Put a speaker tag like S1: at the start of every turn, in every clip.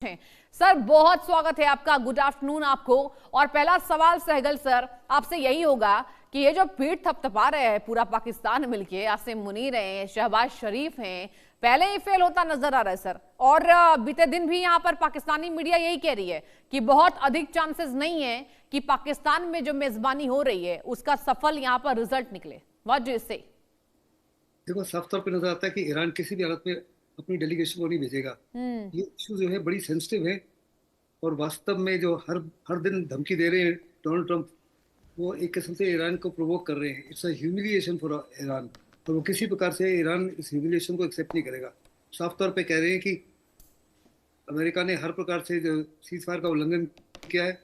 S1: हैं। सर बहुत स्वागत है आपका, गुड आफ्टरनून आपको। और पहला सवाल सहगल सर आपसे यही होगा कि ये जो पीठ थपथपा रहे हैं पूरा पाकिस्तान मिलके, आसिम मुनीर हैं, शहबाज शरीफ हैं, पहले ही फेल होता नजर आ रहा है सर। और बीते दिन भी यहाँ पर पाकिस्तानी मीडिया यही कह रही है कि बहुत अधिक चांसेस नहीं है कि पाकिस्तान में जो मेजबानी हो रही है उसका सफल यहाँ पर रिजल्ट निकले। व्हाट डू यू से?
S2: देखो, साफ तौर पे नजर आता है कि ईरान किसी भी हालत में अपनी डेलीगेशन को नहीं भेजेगा। ये इशू जो है बड़ी सेंसिटिव है। और वास्तव में जो हर हर दिन धमकी दे रहे हैं डोनाल्ड ट्रंप, वो एक किस्म से ईरान को प्रोवोक कर रहे हैं। It's a humiliation for Iran. और वो किसी प्रकार से ईरान इस ह्यूमिलिएशन को एक्सेप्ट नहीं करेगा। साफ तौर पे कह रहे हैं कि अमेरिका ने हर प्रकार से जो सीज फायर का उल्लंघन किया है।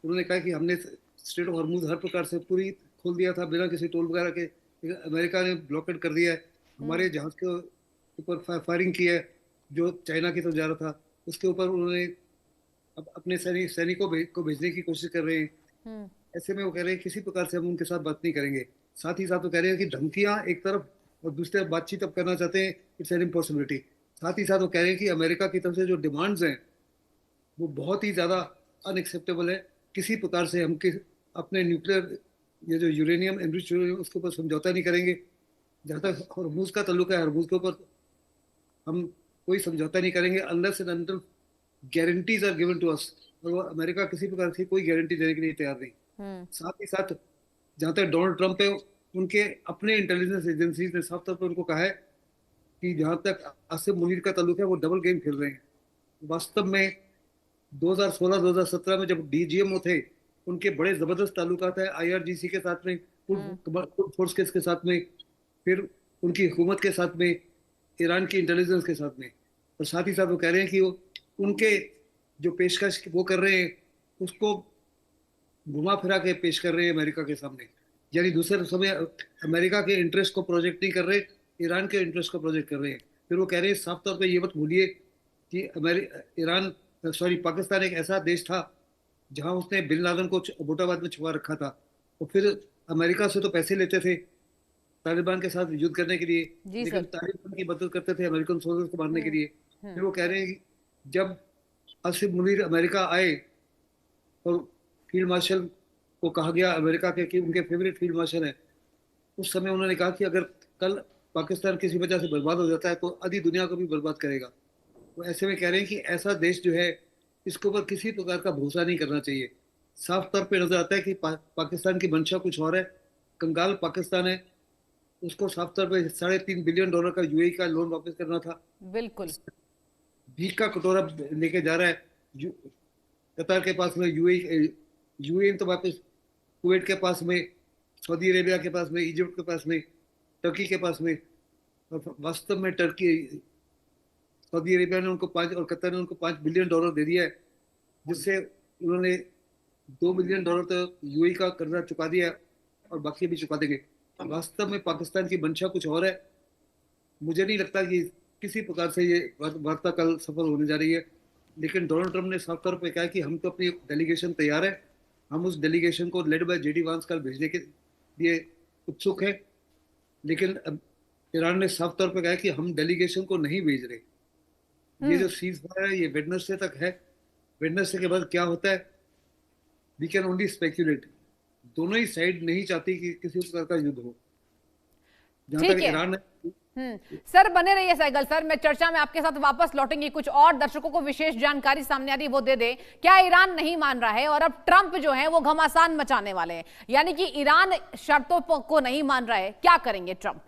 S2: उन्होंने कहा कि हमने स्ट्रेट ऑफ हॉर्मुज हर प्रकार से पूरी खोल दिया था बिना किसी टोल वगैरह के, लेकिन अमेरिका ने ब्लॉकेड कर दिया है। हमारे जहाज के ऊपर फायरिंग की है जो चाइना की तरफ जा रहा था। उसके ऊपर उन्होंने अब अपने सैनिकों को भेजने की कोशिश कर रहे हैं। ऐसे में वो कह रहे हैं किसी प्रकार से हम उनके साथ बात नहीं करेंगे। साथ ही साथ वो कह रहे हैं कि धमकियां एक तरफ और दूसरी तरफ बातचीत अब करना चाहते हैं, इट्स एन इम्पॉसिबिलिटी। साथ ही साथ वो कह रहे हैं कि अमेरिका की तरफ से जो डिमांड्स हैं वो बहुत ही ज़्यादा अनएक्सेप्टेबल है। किसी प्रकार से हम अपने न्यूक्लियर ये जो यूरेनियम एनरिच यूरेनियम उसके ऊपर समझौता नहीं करेंगे। जहाँ तक हरमुज का ताल्लुक है, हरमुज के ऊपर हम कोई समझौता नहीं करेंगे unless and until guarantees are given to us. और वो अमेरिका किसी प्रकार की कोई गारंटी देने के लिए तैयार नहीं। साथ ही साथ जहाँ तक डोनाल्ड ट्रंप है, उनके अपने इंटेलिजेंस एजेंसीज ने साफ तौर पर उनको कहा है कि जहाँ तक आसिम मुनीर का ताल्लुक है वो डबल गेम खेल रहे हैं। वास्तव में 2016-2017 में जब डीजीएमओ थे, उनके बड़े जबरदस्त ताल्लुकात है आईआरजीसी के साथ में, फुड फोर्स के साथ में, फिर उनकी हुकूमत के साथ में, ईरान की इंटेलिजेंस के साथ में। और साथ ही साथ वो कह रहे हैं कि वो उनके जो पेशकश वो कर रहे हैं उसको घुमा फिरा के पेश कर रहे हैं अमेरिका के सामने। यानी दूसरे समय अमेरिका के इंटरेस्ट को प्रोजेक्ट नहीं कर रहे, ईरान के इंटरेस्ट को प्रोजेक्ट कर रहे हैं। फिर वो कह रहे हैं साफ तौर पे ये मत भूलिए कि पाकिस्तान एक ऐसा देश था जहां उसने बिन लादेन को अबोटाबाद में छुपा रखा था। और फिर अमेरिका से तो पैसे लेते थे तालिबान के साथ युद्ध करने के लिए,
S1: जी
S2: लेकिन
S1: सर।
S2: तालिबान की मदद करते थे अमेरिकन सोल्जर्स को मारने के लिए। फिर वो कह रहे हैं कि जब आसिफ मुनीर अमेरिका आए और फील्ड मार्शल को कहा गया अमेरिका के कि उनके फेवरेट फील्ड मार्शल हैं, उस समय उन्होंने कहा कि अगर कल पाकिस्तान किसी वजह से बर्बाद हो जाता है तो आधी दुनिया को भी बर्बाद करेगा। तो ऐसे में कह रहे हैं कि ऐसा देश जो है इसके ऊपर किसी प्रकार का भरोसा नहीं करना चाहिए। साफ तौर पे नजर आता है कि पाकिस्तान की मंशा कुछ और है। कंगाल पाकिस्तान है, उसको साफ तौर पे $3.5 बिलियन का यूएई का लोन वापस करना था।
S1: बिल्कुल।
S2: भीख का कटोरा लेके जा रहा है कतर के पास में, यूएई तो वापस कुवैत के पास में, सऊदी अरेबिया के पास में, इजिप्ट के पास में, टर्की के पास में। और वास्तव में टर्की सऊदी अरेबिया ने उनको 5 और कतर ने उनको $5 बिलियन दे दिया है, जिससे उन्होंने $2 बिलियन तो यूएई का कर्जा चुका दिया है और बाकी भी चुका देंगे। वास्तव में पाकिस्तान की मंशा कुछ और है। मुझे नहीं लगता कि किसी प्रकार से ये वार्ता कल सफल होने जा रही है। लेकिन डोनाल्ड ट्रंप ने साफ तौर पर कहा कि हम तो अपनी डेलीगेशन तैयार है, हम उस डेलीगेशन को लेड बाय जेडी वांस कल भेजने के लिए उत्सुक है। लेकिन अब ईरान ने साफ तौर पर कहा कि हम डेलीगेशन को नहीं भेज रहे। ये जो सीज फायर है ये वेडनेसडे तक है। वेडनेसडे के बाद क्या होता है वी कैन ओनली स्पेक्यूलेट। दोनों ही साइड नहीं चाहती कि किसी प्रकार का युद्ध हो। जहां
S1: ठीक
S2: तक
S1: है।
S2: ईरान
S1: सर बने रहिए सहगल सर, मैं चर्चा में आपके साथ वापस लौटेंगे। कुछ और दर्शकों को विशेष जानकारी सामने आ रही है वो दे दे। क्या ईरान नहीं मान रहा है और अब ट्रंप जो है वो घमासान मचाने वाले हैं, यानी कि ईरान शर्तों को नहीं मान रहा है, क्या करेंगे ट्रंप?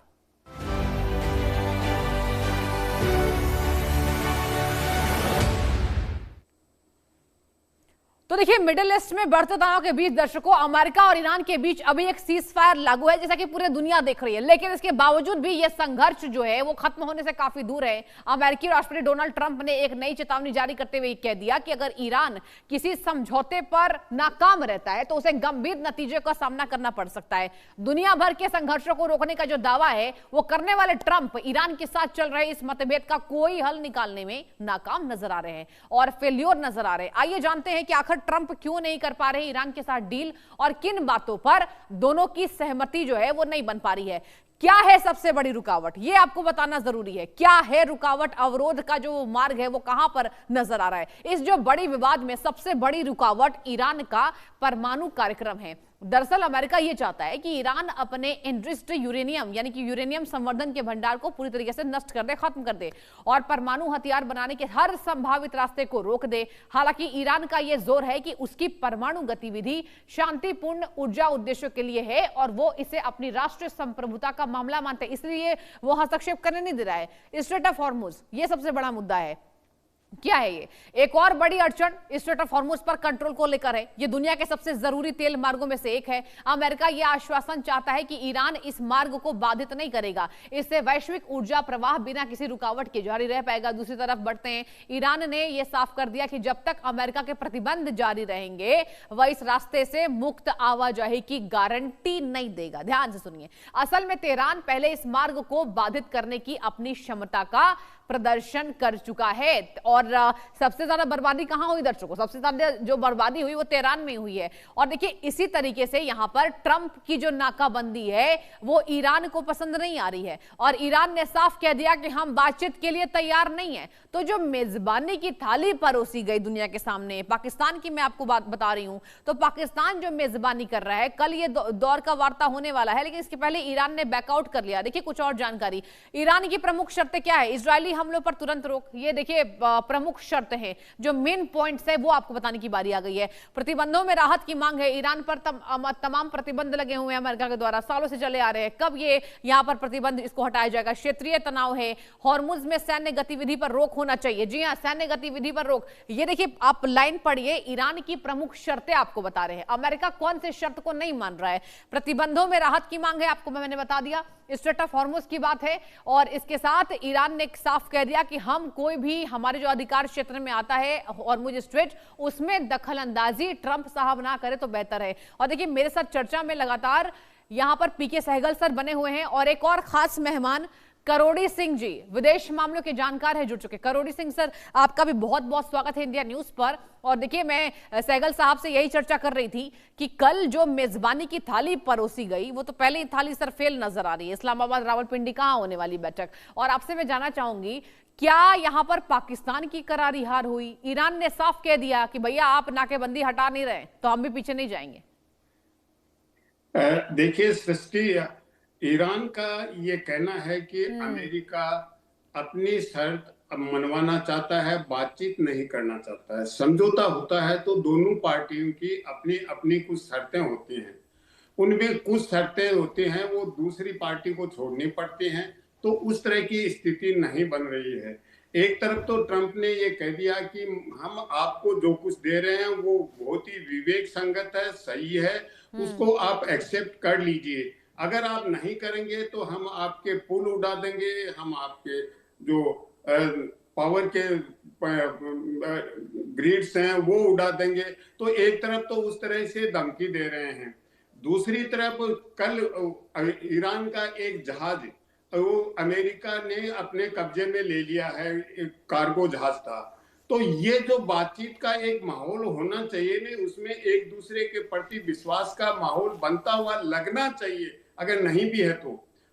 S1: तो देखिए, मिडिल ईस्ट में बढ़ते तनाव के बीच दर्शकों अमेरिका और ईरान के बीच अभी एक सीज फायर लागू है, जैसा कि पूरी दुनिया देख रही है। लेकिन इसके बावजूद भी यह संघर्ष जो है वो खत्म होने से काफी दूर है। अमेरिकी राष्ट्रपति डोनाल्ड ट्रंप ने एक नई चेतावनी जारी करते हुए कह दिया कि अगर ईरान किसी समझौते पर नाकाम रहता है तो उसे गंभीर नतीजे का सामना करना पड़ सकता है। दुनिया भर के संघर्षों को रोकने का जो दावा है वो करने वाले ट्रंप ईरान के साथ चल रहे इस मतभेद का कोई हल निकालने में नाकाम नजर आ रहे हैं और फेल्योर नजर आ रहे हैं। आइए जानते हैं कि आखिर ट्रंप क्यों नहीं कर पा रहे ईरान के साथ डील और किन बातों पर दोनों की सहमति जो है वो नहीं बन पा रही है। क्या है सबसे बड़ी रुकावट, ये आपको बताना जरूरी है। क्या है रुकावट, अवरोध का जो मार्ग है वो कहां पर नजर आ रहा है। इस जो बड़ी विवाद में सबसे बड़ी रुकावट ईरान का परमाणु कार्यक्रम है। दरअसल अमेरिका ये चाहता है कि ईरान अपने एनरिच्ड यूरेनियम यानी कि यूरेनियम संवर्धन के भंडार को पूरी तरीके से नष्ट कर दे, खत्म कर दे और परमाणु हथियार बनाने के हर संभावित रास्ते को रोक दे। हालांकि ईरान का यह जोर है कि उसकी परमाणु गतिविधि शांतिपूर्ण ऊर्जा उद्देश्यों के लिए है और वो इसे अपनी राष्ट्रीय संप्रभुता का मामला मानते हैं, इसलिए वो हस्तक्षेप करने नहीं दे रहा है। स्ट्रेट ऑफ हॉर्मुज ये सबसे बड़ा मुद्दा है। क्या है ये? एक और बड़ी अड़चन स्ट्रेट ऑफ हॉर्मुज पर कंट्रोल को लेकर है। ये दुनिया के सबसे जरूरी तेल मार्गों में से एक है। अमेरिका यह आश्वासन चाहता है कि ईरान इस मार्ग को बाधित नहीं करेगा, इससे वैश्विक ऊर्जा प्रवाह बिना किसी रुकावट के जारी रह पाएगा। दूसरी तरफ बढ़ते हैं, ईरान ने यह साफ कर दिया कि जब तक अमेरिका के प्रतिबंध जारी रहेंगे वह इस रास्ते से मुक्त आवाजाही की गारंटी नहीं देगा। ध्यान से सुनिए, असल में तेहरान पहले इस मार्ग को बाधित करने की अपनी क्षमता का प्रदर्शन कर चुका है और सबसे ज्यादा बर्बादी कहां हुई दर्शकों? सबसे ज्यादा जो बर्बादी हुई वो तेहरान में हुई है। और देखिए इसी तरीके से यहां पर ट्रंप की जो नाकाबंदी है वो ईरान को पसंद नहीं आ रही है और ईरान ने साफ कह दिया कि हम बातचीत के लिए तैयार नहीं है। तो जो मेजबानी की थाली परोसी गई दुनिया के सामने, पाकिस्तान की मैं आपको बात बता रही हूं, तो पाकिस्तान जो मेजबानी कर रहा है, कल ये दौर का वार्ता होने वाला है, लेकिन इसके पहले ईरान ने बैकआउट कर लिया। देखिए कुछ और जानकारी, ईरान की प्रमुख शर्तें क्या है? इजरायली हमलों पर तुरंत रोक, ये देखिए प्रमुख शर्त है, जो मेन पॉइंट्स है वो आपको बताने की बारी आ गई है। प्रतिबंधों में राहत की मांग है, ईरान पर तमाम प्रतिबंध लगे हुए हैं अमेरिका के द्वारा, सालों से चले आ रहे हैं। कब ये यहां पर प्रतिबंध इसको हटाया जाएगा? क्षेत्रीय तनाव है, हॉर्मुज में सैन्य गतिविधि पर रोक होना चाहिए। जी हां, सैन्य गतिविधि पर रोक। ये देखिए आप लाइन पढ़िए, ईरान की प्रमुख शर्तें आपको बता रहे हैं। अमेरिका कौन से शर्त को नहीं मान रहा है? प्रतिबंधों में राहत की मांग है, आपको मैंने बता दिया। स्ट्रेट ऑफ हॉर्मुज की बात है और इसके साथ ईरान ने साफ कह दिया कि हम कोई भी हमारे जो अधिकार क्षेत्र में आता है हॉर्मुज स्ट्रेट, उसमें दखल अंदाजी ट्रंप साहब ना करे तो बेहतर है। और देखिए मेरे साथ चर्चा में लगातार यहां पर पीके सहगल सर बने हुए हैं और एक और खास मेहमान करोड़ी सिंह जी, विदेश मामलों के जानकार है, जुड़ चुके। करोड़ी सिंह सर, आपका भी बहुत बहुत स्वागत है इंडिया न्यूज पर। और देखिए मैं सहगल साहब से यही चर्चा कर रही थी कि कल जो मेजबानी की थाली परोसी गई वो तो पहले ही थाली सर फेल नजर आ रही है। इस्लामाबाद रावलपिंडी कहां होने वाली बैठक? और आपसे मैं जानना चाहूंगी, क्या यहां पर पाकिस्तान की करारी हार हुई? ईरान ने साफ कह दिया कि भैया आप नाकेबंदी हटा नहीं रहे तो हम भी पीछे नहीं जाएंगे।
S3: देखिए सृष्टि, ईरान का ये कहना है कि अमेरिका अपनी शर्त मनवाना चाहता है, बातचीत नहीं करना चाहता है। समझौता होता है तो दोनों पार्टियों की अपनी अपनी कुछ शर्तें होती हैं, उनमें कुछ शर्तें होती हैं वो दूसरी पार्टी को छोड़नी पड़ती हैं। तो उस तरह की स्थिति नहीं बन रही है। एक तरफ तो ट्रंप ने ये कह दिया कि हम आपको जो कुछ दे रहे हैं वो बहुत ही विवेक संगत है, सही है, उसको आप एक्सेप्ट कर लीजिए। अगर आप नहीं करेंगे तो हम आपके पुल उड़ा देंगे, हम आपके जो पावर के ग्रिड्स हैं वो उड़ा देंगे। तो एक तरफ तो उस तरह से धमकी दे रहे हैं, दूसरी तरफ कल ईरान का एक जहाज वो अमेरिका ने अपने कब्जे में ले लिया है, एक कार्गो जहाज था। तो ये जो बातचीत का एक माहौल होना चाहिए ना, उसमें एक दूसरे के प्रति विश्वास का माहौल बनता हुआ लगना चाहिए, अगर नहीं भी है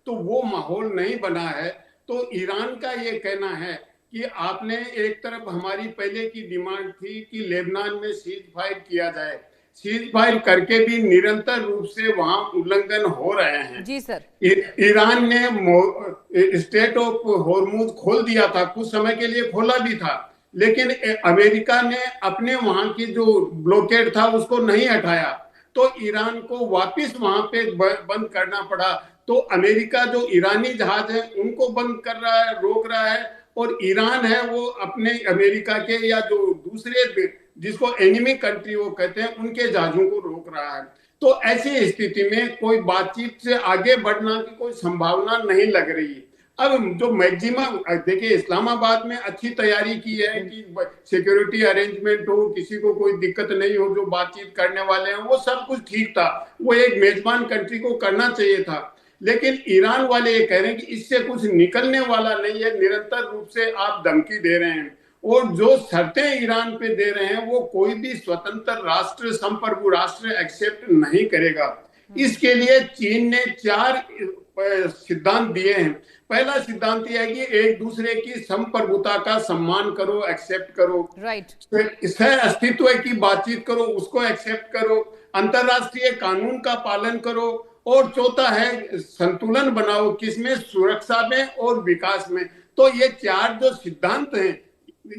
S3: तो वो माहौल नहीं बना है। तो ईरान का ये कहना है कि आपने एक तरफ हमारी पहले की डिमांड थी कि लेबनान में सीज फायर किया जाए, सीज फायर करके भी निरंतर रूप से वहां उल्लंघन हो रहे हैं।
S1: जी सर,
S3: ईरान ने स्ट्रेट ऑफ हॉर्मुज खोल दिया था, कुछ समय के लिए खोला भी था, लेकिन अमेरिका ने अपने वहां की जो ब्लॉकेड था उसको नहीं हटाया, तो ईरान को वापस वहां पे बंद करना पड़ा। तो अमेरिका जो ईरानी जहाज है उनको बंद कर रहा है, रोक रहा है, और ईरान है वो अपने अमेरिका के या जो दूसरे जिसको एनिमी कंट्री वो कहते हैं उनके जहाजों को रोक रहा है। तो ऐसी स्थिति में कोई बातचीत से आगे बढ़ना की कोई संभावना नहीं लग रही। अब जो मैक्सिमम देखिए, इस्लामाबाद में अच्छी तैयारी की है कि सिक्योरिटी अरेंजमेंट हो, किसी को कोई दिक्कत नहीं हो, जो बातचीत करने वाले हैं वो सब कुछ ठीक था, वो एक मेजबान कंट्री को करना चाहिए था। लेकिन ईरान वाले ये कह रहे हैं कि इससे कुछ निकलने वाला नहीं है, निरंतर रूप से आप धमकी दे रहे हैं, और जो शर्तें ईरान पे दे रहे हैं वो कोई भी स्वतंत्र राष्ट्र, संप्रभु राष्ट्र एक्सेप्ट नहीं करेगा। इसके लिए चीन ने 4 सिद्धांत दिए हैं। पहला सिद्धांत यह है कि एक दूसरे की संप्रभुता का सम्मान करो, एक्सेप्ट करो,
S1: राइट,
S3: सह अस्तित्व की बातचीत करो, उसको एक्सेप्ट करो, अंतरराष्ट्रीय कानून का पालन करो, और चौथा है संतुलन बनाओ, किसमें? सुरक्षा में और विकास में। तो ये चार जो सिद्धांत हैं,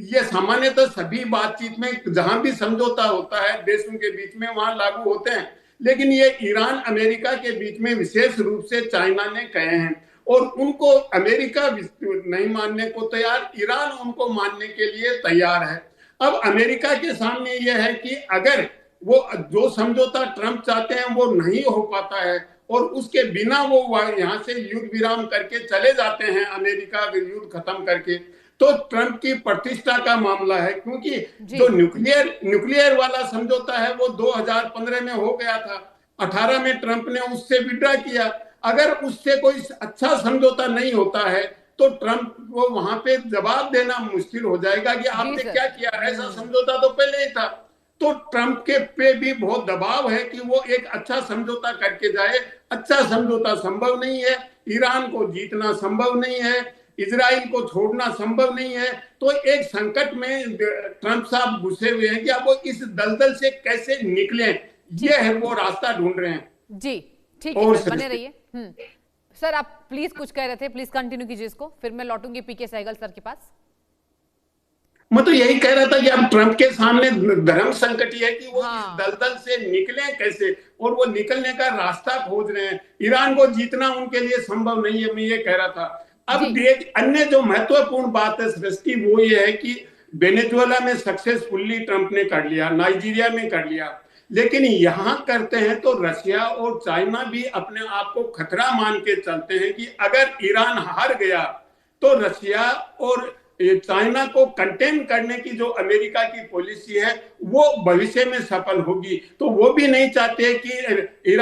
S3: ये सामान्यतः सभी बातचीत में जहां भी समझौता होता है देशों के बीच में वहां लागू होते हैं, लेकिन ये ईरान अमेरिका के बीच में विशेष रूप से चाइना ने कहे हैं, और उनको अमेरिका नहीं मानने को तैयार, ईरान उनको मानने के लिए तैयार है। अब अमेरिका के सामने यह है कि अगर वो जो समझौता ट्रंप चाहते हैं वो नहीं हो पाता है, और उसके बिना वो यहाँ से युद्ध विराम करके चले जाते हैं, अमेरिका युद्ध खत्म करके, तो ट्रंप की प्रतिष्ठा का मामला है, क्योंकि जो न्यूक्लियर वाला समझौता है वो 2015 में हो गया था, 18 में ट्रंप ने उससे विड्रॉ किया। अगर उससे कोई अच्छा समझौता नहीं होता है तो ट्रंप को वहां पे जवाब देना मुश्किल हो जाएगा कि आपने क्या किया, ऐसा समझौता तो पहले ही था। तो ट्रंप के पे भी बहुत दबाव है कि वो एक अच्छा समझौता करके जाए। अच्छा समझौता संभव नहीं है, ईरान को जीतना संभव नहीं है, इजराइल को छोड़ना संभव नहीं है। तो एक संकट में ट्रंप साहब घुसे हुए हैं कि अब वो इस दलदल से कैसे निकले, ये है वो रास्ता ढूंढ रहे हैं।
S1: जी ठीक है, बने रहिए। सर आप प्लीज कुछ कह रहे थे, प्लीज कंटिन्यू कीजिए इसको, फिर मैं लौटूंगी पीके सहगल सर के पास।
S3: मैं तो यही कह रहा था कि अब ट्रंप के सामने धर्म संकट है कि वो इस दलदल से निकले कैसे, और वो निकलने का रास्ता खोज रहे हैं। ईरान को जीतना उनके लिए संभव नहीं है, मैं ये कह रहा था। अब एक अन्य जो महत्वपूर्ण बात है सृष्टि, वो ये है कि वेनेजुएला में सक्सेसफुली ट्रंप ने कर लिया, नाइजीरिया में कर लिया, लेकिन यहां करते हैं तो रशिया और चाइना भी अपने आप को खतरा मान के चलते हैं कि अगर ईरान हार गया तो रशिया और चाइना को कंटेन करने की जो अमेरिका की पॉलिसी है वो भविष्य में सफल होगी। तो वो भी नहीं चाहते कि ईरान